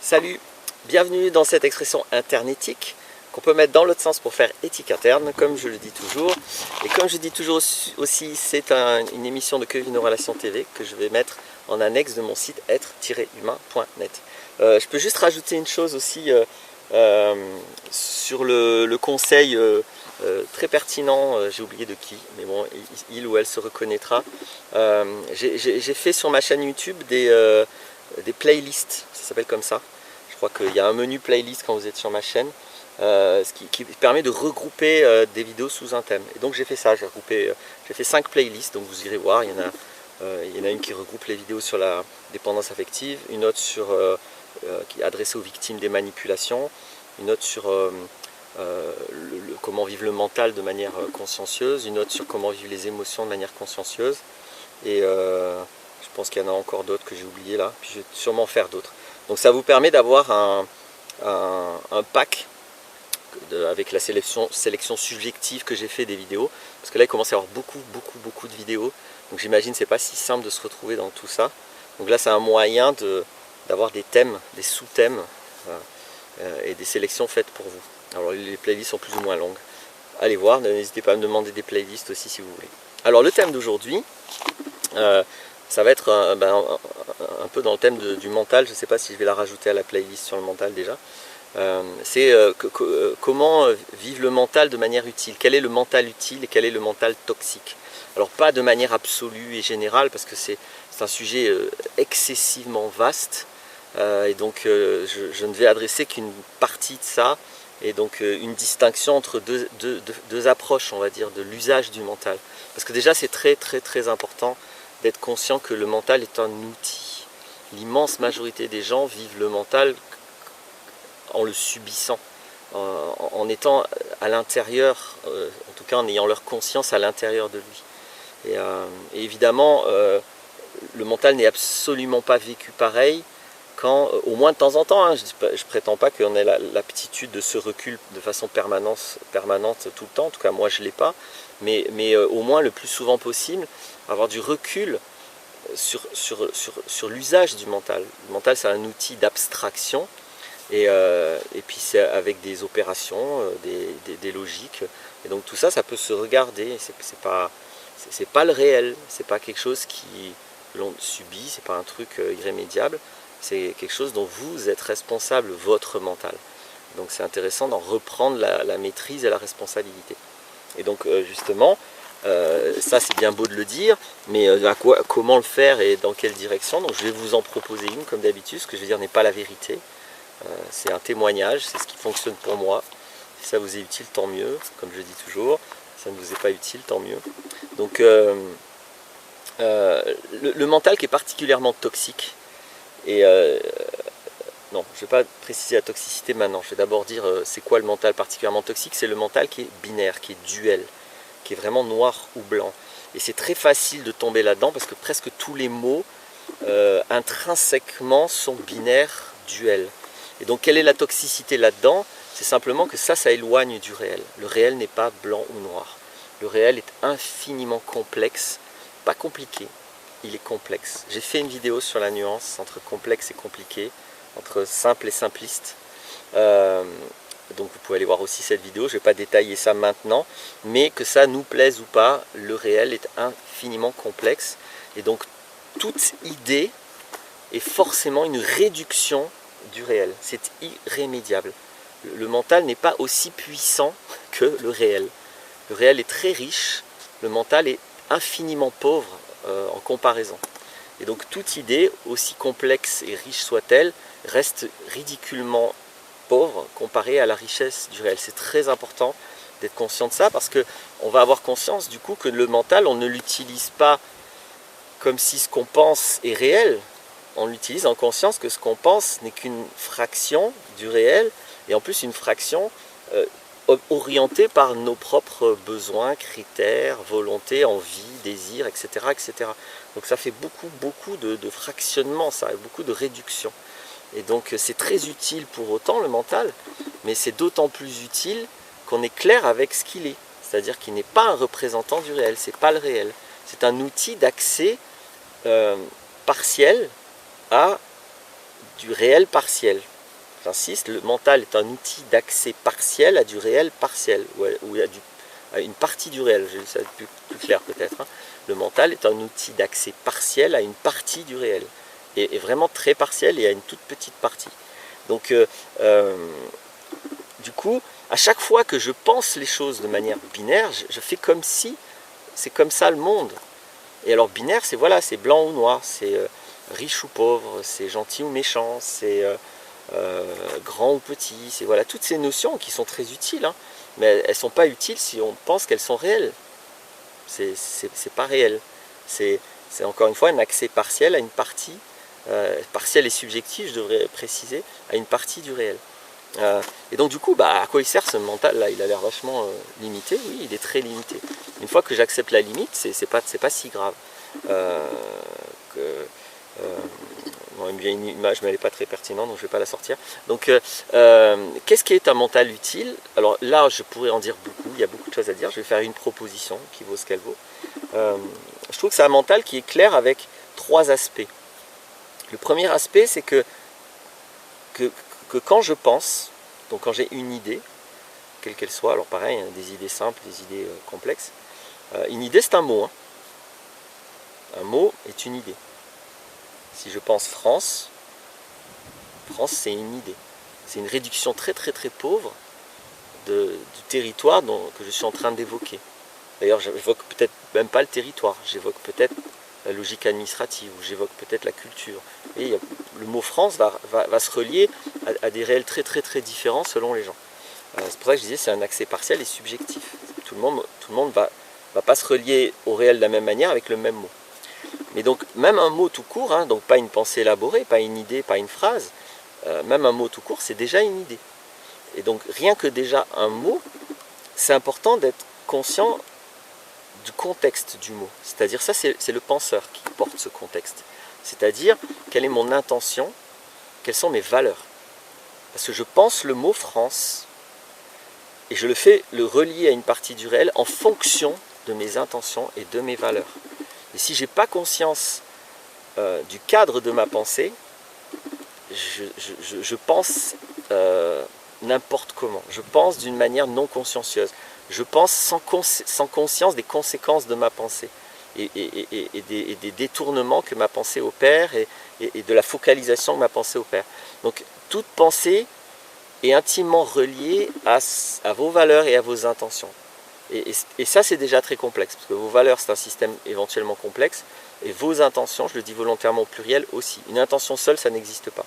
Salut, bienvenue dans cette expression internétique qu'on peut mettre dans l'autre sens pour faire éthique interne, comme je le dis toujours. Et comme je dis toujours aussi, c'est une émission de Kevin Relation TV que je vais mettre en annexe de mon site être-humain.net. Je peux juste rajouter une chose aussi sur le conseil très pertinent, j'ai oublié de qui, mais bon, il ou elle se reconnaîtra. J'ai fait sur ma chaîne YouTube des playlists, ça s'appelle comme ça. Je crois qu'il y a un menu playlist quand vous êtes sur ma chaîne, ce qui permet de regrouper des vidéos sous un thème. Et donc j'ai fait ça, j'ai fait 5 playlists, donc vous irez voir, il y en a une qui regroupe les vidéos sur la dépendance affective, une autre qui est adressée aux victimes des manipulations, une autre sur comment vivre le mental de manière consciencieuse, une autre sur comment vivre les émotions de manière consciencieuse, et je pense qu'il y en a encore d'autres que j'ai oublié là, puis je vais sûrement faire d'autres. Donc ça vous permet d'avoir un pack avec la sélection subjective que j'ai fait des vidéos, parce que là il commence à y avoir beaucoup de vidéos, donc j'imagine c'est pas si simple de se retrouver dans tout ça. Donc là c'est un moyen d'avoir des thèmes, des sous-thèmes et des sélections faites pour vous. Alors les playlists sont plus ou moins longues. Allez voir, n'hésitez pas à me demander des playlists aussi si vous voulez. Alors le thème d'aujourd'hui, ça va être un peu dans le thème du mental. Je ne sais pas si je vais la rajouter à la playlist sur le mental déjà. C'est comment vivre le mental de manière utile. Quel est le mental utile et quel est le mental toxique. Alors pas de manière absolue et générale, parce que c'est un sujet excessivement vaste. Et donc je ne vais adresser qu'une partie de ça. Et donc une distinction entre deux approches, on va dire, de l'usage du mental. Parce que déjà c'est très important d'être conscient que le mental est un outil. L'immense majorité des gens vivent le mental en le subissant, en étant à l'intérieur, en tout cas en ayant leur conscience à l'intérieur de lui. Et évidemment, le mental n'est absolument pas vécu pareil, quand, au moins de temps en temps, hein, je prétends pas qu'on ait l'aptitude de ce recul de façon permanente tout le temps, en tout cas moi je ne l'ai pas, mais au moins le plus souvent possible, avoir du recul sur l'usage du mental. Le mental c'est un outil d'abstraction, et puis c'est avec des opérations, des logiques, et donc tout ça, ça peut se regarder, c'est pas le réel, c'est pas quelque chose que l'on subit, c'est pas un truc irrémédiable, c'est quelque chose dont vous êtes responsable, votre mental. Donc c'est intéressant d'en reprendre la maîtrise et la responsabilité. Et donc justement, ça c'est bien beau de le dire, mais comment le faire et dans quelle direction. Donc je vais vous en proposer une comme d'habitude. Ce que je vais dire n'est pas la vérité, c'est un témoignage, c'est ce qui fonctionne pour moi. Si ça vous est utile, tant mieux, comme je dis toujours. Si ça ne vous est pas utile, tant mieux. Donc le mental qui est particulièrement toxique, et non, je ne vais pas préciser la toxicité maintenant, je vais d'abord dire c'est quoi le mental particulièrement toxique. C'est le mental qui est binaire, qui est duel, qui est vraiment noir ou blanc. Et c'est très facile de tomber là-dedans parce que presque tous les mots intrinsèquement sont binaires, duels. Et donc quelle est la toxicité là-dedans? C'est simplement que ça éloigne du réel. Le réel n'est pas blanc ou noir. Le réel est infiniment complexe, pas compliqué. Il est complexe. J'ai fait une vidéo sur la nuance entre complexe et compliqué, entre simple et simpliste. Donc vous pouvez aller voir aussi cette vidéo, je ne vais pas détailler ça maintenant, mais que ça nous plaise ou pas, le réel est infiniment complexe. Et donc toute idée est forcément une réduction du réel. C'est irrémédiable. Le mental n'est pas aussi puissant que le réel. Le réel est très riche, le mental est infiniment pauvre en comparaison. Et donc toute idée, aussi complexe et riche soit-elle, reste ridiculement pauvre comparée à la richesse du réel. C'est très important d'être conscient de ça, parce qu'on va avoir conscience du coup que le mental, on ne l'utilise pas comme si ce qu'on pense est réel. On l'utilise en conscience que ce qu'on pense n'est qu'une fraction du réel, et en plus une fraction orientée par nos propres besoins, critères, volontés, envies, désirs, etc., etc. Donc ça fait beaucoup de fractionnement, ça, beaucoup de réduction. Et donc c'est très utile pour autant le mental, mais c'est d'autant plus utile qu'on est clair avec ce qu'il est. C'est-à-dire qu'il n'est pas un représentant du réel, c'est pas le réel. C'est un outil d'accès partiel à du réel partiel. j'insiste, le mental est un outil d'accès partiel à du réel partiel, ou à une partie du réel, ça va être plus clair peut-être. Hein. Le mental est un outil d'accès partiel à une partie du réel, et vraiment très partiel et à une toute petite partie. Donc, du coup, à chaque fois que je pense les choses de manière binaire, je fais comme si c'est comme ça le monde. Et alors binaire, c'est voilà, c'est blanc ou noir, c'est riche ou pauvre, c'est gentil ou méchant, c'est grand ou petit, c'est voilà, toutes ces notions qui sont très utiles, hein, mais elles ne sont pas utiles si on pense qu'elles sont réelles. C'est pas réel. C'est encore une fois un accès partiel à une partie, partiel et subjectif, je devrais préciser, à une partie du réel. Et donc du coup, à quoi il sert ce mental là? Il a l'air vachement limité, oui, il est très limité. Une fois que j'accepte la limite, c'est pas si grave. Bon, il me vient une image, mais elle n'est pas très pertinente, donc je ne vais pas la sortir. Donc, qu'est-ce qui est un mental utile? Alors là, je pourrais en dire beaucoup, il y a beaucoup de choses à dire. Je vais faire une proposition qui vaut ce qu'elle vaut. Je trouve que c'est un mental qui est clair avec 3 aspects. Le premier aspect, c'est que quand je pense, donc quand j'ai une idée, quelle qu'elle soit, alors pareil, hein, des idées simples, des idées complexes, une idée c'est un mot. Hein. Un mot est une idée. Si je pense France, France c'est une idée. C'est une réduction très très très pauvre du territoire que je suis en train d'évoquer. D'ailleurs, j'évoque peut-être même pas le territoire, j'évoque peut-être la logique administrative, ou j'évoque peut-être la culture. Et le mot France va se relier à des réels très très très différents selon les gens. C'est pour ça que je disais c'est un accès partiel et subjectif. Tout le monde va pas se relier au réel de la même manière avec le même mot. Mais donc même un mot tout court, hein, donc pas une pensée élaborée, pas une idée, pas une phrase, même un mot tout court c'est déjà une idée. Et donc rien que déjà un mot, c'est important d'être conscient du contexte du mot. C'est-à-dire ça c'est le penseur qui porte ce contexte. C'est-à-dire quelle est mon intention, quelles sont mes valeurs. Parce que je pense le mot France et je le fais le relier à une partie du réel en fonction de mes intentions et de mes valeurs. Et si je n'ai pas conscience du cadre de ma pensée, je pense n'importe comment. Je pense d'une manière non consciencieuse. Je pense sans conscience des conséquences de ma pensée et des détournements que ma pensée opère et de la focalisation que ma pensée opère. Donc toute pensée est intimement reliée à vos valeurs et à vos intentions. Et ça c'est déjà très complexe, parce que vos valeurs c'est un système éventuellement complexe, et vos intentions, je le dis volontairement au pluriel aussi. Une intention seule ça n'existe pas.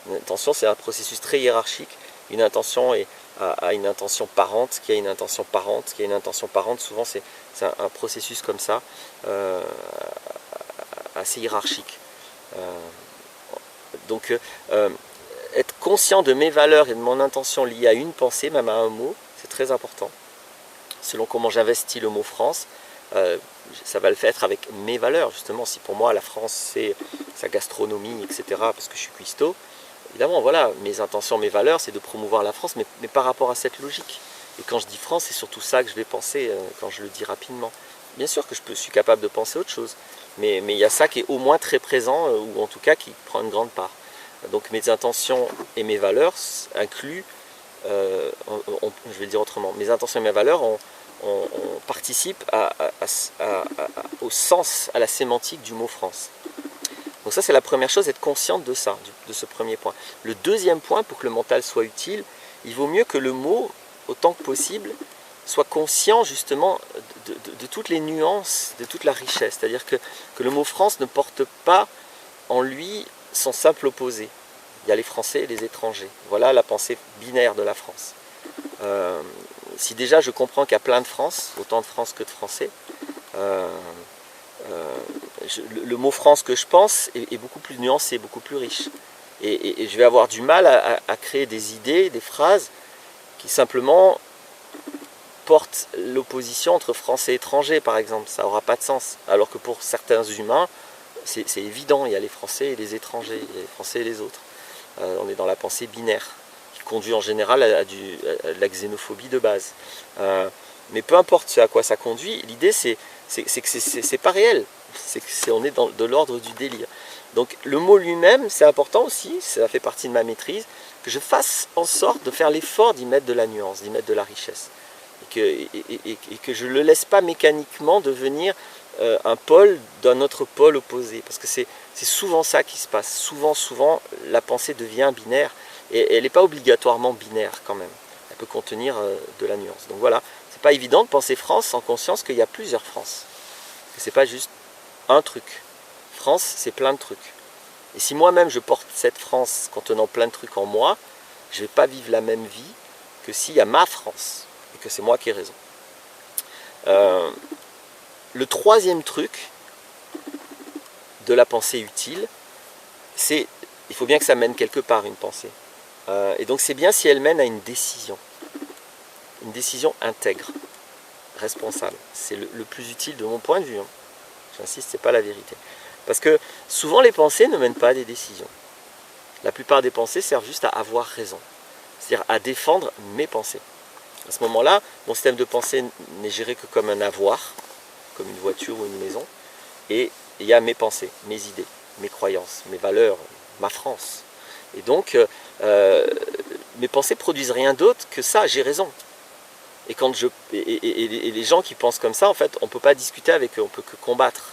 Une intention c'est un processus très hiérarchique. Une intention a une intention parente, qui a une intention parente, qui a une intention parente, souvent c'est un processus comme ça, assez hiérarchique. Donc être conscient de mes valeurs et de mon intention liée à une pensée, même à un mot, c'est très important. Selon comment j'investis le mot France, ça va le faire avec mes valeurs. Justement, si pour moi la France c'est sa gastronomie, etc., parce que je suis cuistot, évidemment, voilà, mes intentions, mes valeurs, c'est de promouvoir la France, mais par rapport à cette logique. Et quand je dis France, c'est surtout ça que je vais penser quand je le dis rapidement. Bien sûr que je suis capable de penser autre chose, mais il y a ça qui est au moins très présent, ou en tout cas qui prend une grande part. Donc mes intentions et mes valeurs incluent, je vais le dire autrement, mes intentions et mes valeurs on participe au sens, à la sémantique du mot France. Donc ça c'est la première chose, être consciente de ça, de ce premier point. Le deuxième point, pour que le mental soit utile, il vaut mieux que le mot, autant que possible, soit conscient justement de toutes les nuances, de toute la richesse. C'est-à-dire que le mot France ne porte pas en lui son simple opposé. Il y a les Français et les étrangers. Voilà la pensée binaire de la France. Si déjà je comprends qu'il y a plein de France, autant de France que de Français, le mot France que je pense est beaucoup plus nuancé, beaucoup plus riche. Et je vais avoir du mal à créer des idées, des phrases qui simplement portent l'opposition entre Français et étrangers, par exemple. Ça n'aura pas de sens. Alors que pour certains humains, c'est évident, il y a les Français et les étrangers, il y a les Français et les autres. On est dans la pensée binaire, qui conduit en général à de la xénophobie de base. Mais peu importe ce à quoi ça conduit, l'idée c'est que c'est pas réel, on est de l'ordre du délire. Donc le mot lui-même, c'est important aussi, ça fait partie de ma maîtrise, que je fasse en sorte de faire l'effort d'y mettre de la nuance, d'y mettre de la richesse. Et que je ne le laisse pas mécaniquement devenir un pôle d'un autre pôle opposé. Parce que c'est souvent ça qui se passe. Souvent, la pensée devient binaire. Et elle n'est pas obligatoirement binaire quand même. Elle peut contenir de la nuance. Donc voilà, c'est pas évident de penser France en conscience qu'il y a plusieurs France. Que c'est pas juste un truc. France, c'est plein de trucs. Et si moi-même je porte cette France contenant plein de trucs en moi, je ne vais pas vivre la même vie que s'il y a ma France. Et que c'est moi qui ai raison. Le troisième truc de la pensée utile, c'est il faut bien que ça mène quelque part une pensée. Et donc c'est bien si elle mène à une décision intègre, responsable. C'est le plus utile de mon point de vue. Hein. J'insiste, c'est pas la vérité. Parce que souvent les pensées ne mènent pas à des décisions. La plupart des pensées servent juste à avoir raison, c'est-à-dire à défendre mes pensées. À ce moment-là, mon système de pensée n'est géré que comme un avoir, comme une voiture ou une maison, et il y a mes pensées, mes idées, mes croyances, mes valeurs, ma France. Et donc, mes pensées produisent rien d'autre que ça, j'ai raison. Et, et les gens qui pensent comme ça, en fait, on ne peut pas discuter avec eux, on ne peut que combattre.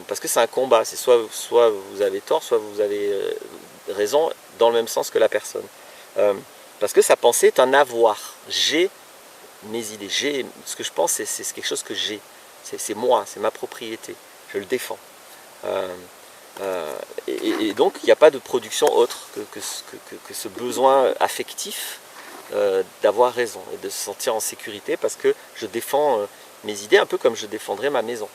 Parce que c'est un combat, c'est soit vous avez tort, soit vous avez raison dans le même sens que la personne. Parce que sa pensée est un avoir. J'ai mes idées, j'ai ce que je pense, c'est quelque chose que j'ai. C'est moi, c'est ma propriété. Je le défends. Et donc, il n'y a pas de production autre que ce besoin affectif d'avoir raison et de se sentir en sécurité parce que je défends mes idées un peu comme je défendrais ma maison.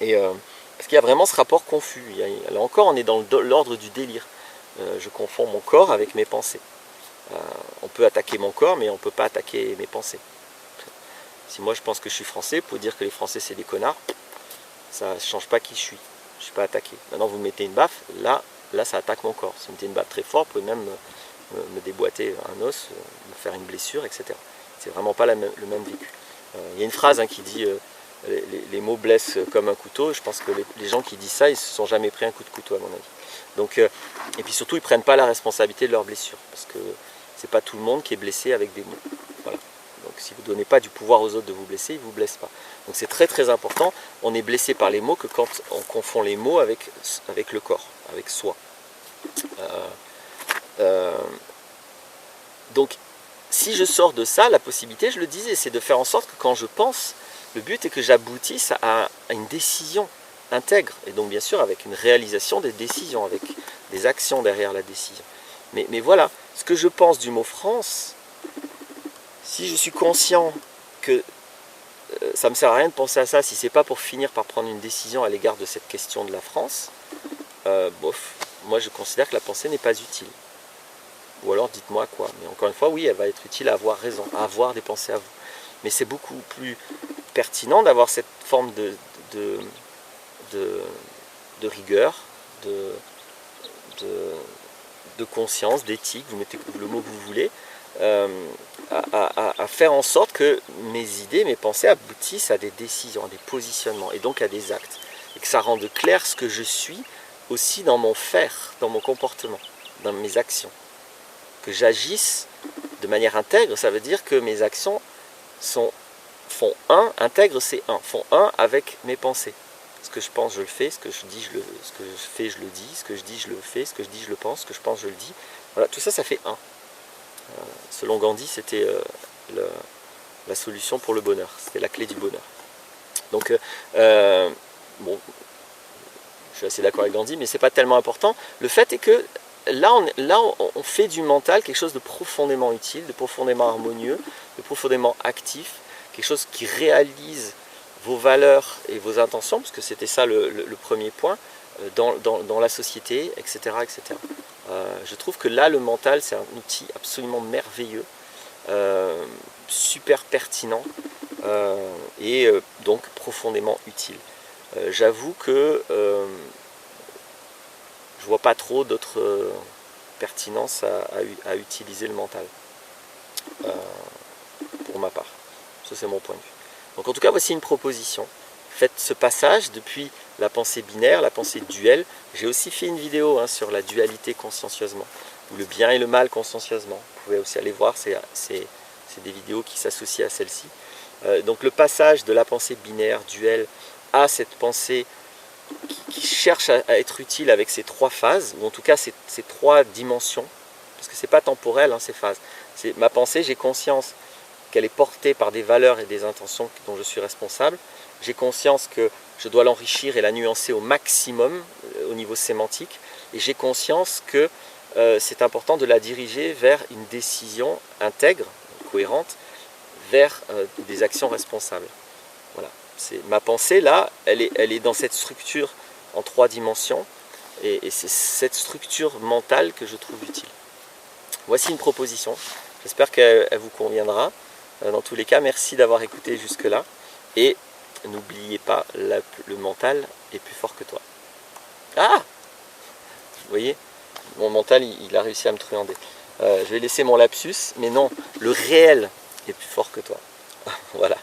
Et parce qu'il y a vraiment ce rapport confus. Là encore, on est dans l'ordre du délire. Je confonds mon corps avec mes pensées. On peut attaquer mon corps, mais on ne peut pas attaquer mes pensées. Si moi je pense que je suis français, pour dire que les Français c'est des connards, ça ne change pas qui je suis. Je ne suis pas attaqué. Maintenant vous me mettez une baffe, là ça attaque mon corps. Si vous mettez une baffe très forte, vous pouvez même me déboîter un os, me faire une blessure, etc. C'est vraiment pas le même vécu. Il y a une phrase qui dit les mots blessent comme un couteau. Je pense que les gens qui disent ça, ils ne se sont jamais pris un coup de couteau à mon avis. Donc, et puis surtout, ils ne prennent pas la responsabilité de leurs blessures. Parce que c'est pas tout le monde qui est blessé avec des mots. Voilà. Donc si vous ne donnez pas du pouvoir aux autres de vous blesser, ils ne vous blessent pas. Donc c'est très très important. On est blessé par les mots que quand on confond les mots avec le corps, avec soi. Donc si je sors de ça, la possibilité, je le disais, c'est de faire en sorte que quand je pense, le but est que j'aboutisse à une décision intègre, et donc bien sûr avec une réalisation des décisions, avec des actions derrière la décision. Mais voilà, ce que je pense du mot France, si je suis conscient que ça ne me sert à rien de penser à ça, si ce n'est pas pour finir par prendre une décision à l'égard de cette question de la France, bof, moi je considère que la pensée n'est pas utile. Ou alors dites-moi quoi. Mais encore une fois, oui, elle va être utile à avoir raison, à avoir des pensées à vous. Mais c'est beaucoup plus pertinent d'avoir cette forme de rigueur, de conscience, d'éthique, vous mettez le mot que vous voulez, à faire en sorte que mes idées, mes pensées aboutissent à des décisions, à des positionnements et donc à des actes. Et que ça rende clair ce que je suis aussi dans mon faire, dans mon comportement, dans mes actions. Que j'agisse de manière intègre, ça veut dire que mes actions font un, intègre c'est un, font un avec mes pensées. Ce que je pense, je le fais, ce que je dis, ce que je fais, je le dis, ce que je dis, je le fais, ce que je dis, je le pense, ce que je pense, je le dis. Voilà, tout ça, ça fait un. Selon Gandhi, c'était la solution pour le bonheur, c'était la clé du bonheur. Donc, bon, je suis assez d'accord avec Gandhi, mais c'est pas tellement important. Le fait est que là, on fait du mental quelque chose de profondément utile, de profondément harmonieux, de profondément actif, quelque chose qui réalise vos valeurs et vos intentions, parce que c'était ça le premier point, dans la société, etc. etc. Je trouve que là, le mental, c'est un outil absolument merveilleux, super pertinent, et donc profondément utile. J'avoue que je vois pas trop d'autres pertinence à utiliser le mental, pour ma part. Ça, c'est mon point de vue. Donc en tout cas, voici une proposition. Faites ce passage depuis la pensée binaire, la pensée duelle. J'ai aussi fait une vidéo hein, sur la dualité consciencieusement, ou le bien et le mal consciencieusement. Vous pouvez aussi aller voir, c'est des vidéos qui s'associent à celle-ci. Donc le passage de la pensée binaire, duelle, à cette pensée qui cherche à être utile avec ces trois phases, ou en tout cas ces trois dimensions, parce que ce n'est pas temporel hein, ces phases. Ma pensée, j'ai conscience qu'elle est portée par des valeurs et des intentions dont je suis responsable. J'ai conscience que je dois l'enrichir et la nuancer au maximum au niveau sémantique. Et j'ai conscience que c'est important de la diriger vers une décision intègre, cohérente, vers des actions responsables. Voilà. Ma pensée, là, elle est dans cette structure en trois dimensions. Et c'est cette structure mentale que je trouve utile. Voici une proposition. J'espère qu'elle vous conviendra. Dans tous les cas, merci d'avoir écouté jusque-là. Et n'oubliez pas, le mental est plus fort que toi. Ah! Vous voyez, mon mental, il a réussi à me truander. Je vais laisser mon lapsus, mais non, le réel est plus fort que toi. Voilà.